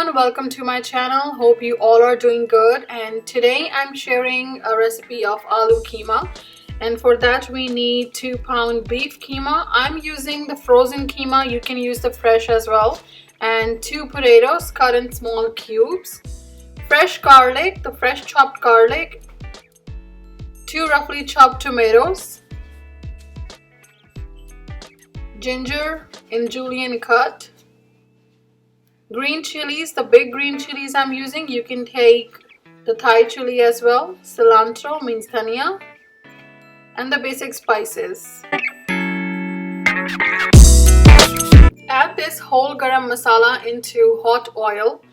everyone, welcome to my channel. Hope you all are doing good, and today I'm sharing a recipe of aloo keema, and for that we need 2 pound beef keema. I'm using the frozen keema, you can use the fresh as well, and 2 potatoes cut in small cubes, fresh garlic, the fresh chopped garlic, 2 roughly chopped tomatoes, ginger in julienne cut, green chilies, the big green chilies I'm using. You can take the Thai chili as well. Cilantro means dhania, and the basic spices. Add this whole garam masala into hot oil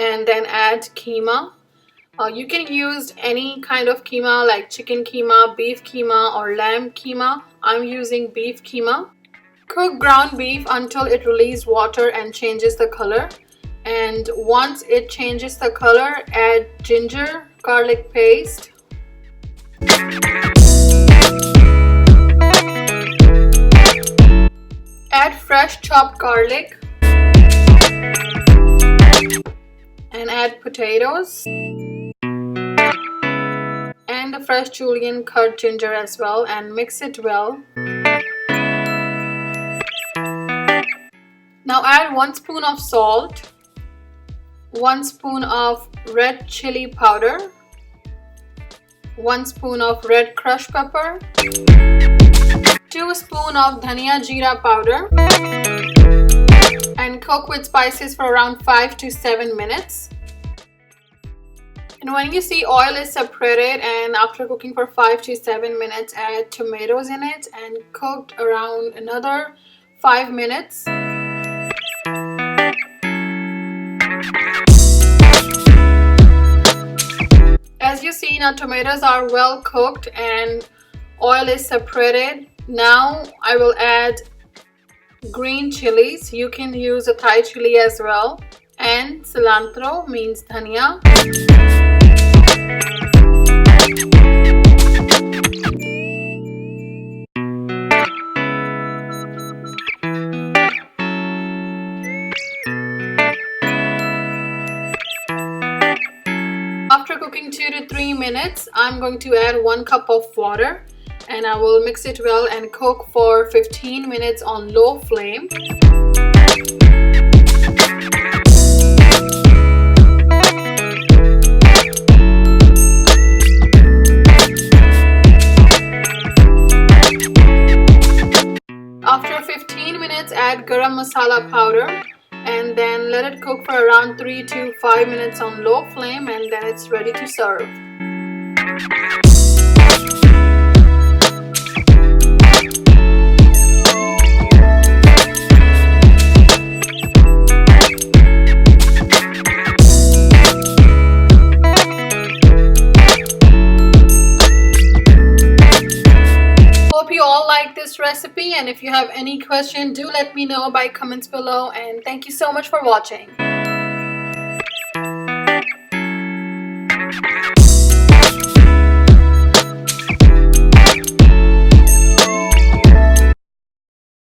and then add keema. You can use any kind of keema like chicken keema, beef keema or lamb keema. I'm using beef keema. Cook ground beef until it releases water and changes the color. And once it changes the color, add ginger, garlic paste, add fresh chopped garlic, and add potatoes and the fresh julienne cut ginger as well, and mix it well. Now add 1 spoon of salt, 1 spoon of red chili powder, 1 spoon of red crushed pepper, 2 spoons of dhania jeera powder, and cook with spices for around 5 to 7 minutes. And when you see oil is separated, and after cooking for 5 to 7 minutes, add tomatoes in it and cooked around another 5 minutes. As you see, now tomatoes are well cooked and oil is separated. Now I will add green chilies. You can use a Thai chili as well, and cilantro means dhania. After cooking 2 to 3 minutes, I'm going to add 1 cup of water, and I will mix it well and cook for 15 minutes on low flame. After 15 minutes, add garam masala powder, and then let it cook for around 3 to 5 minutes on low flame, and then it's ready to serve. Hope you all like this recipe, and if you have any question, do let me know by comments below, and thank you so much for watching.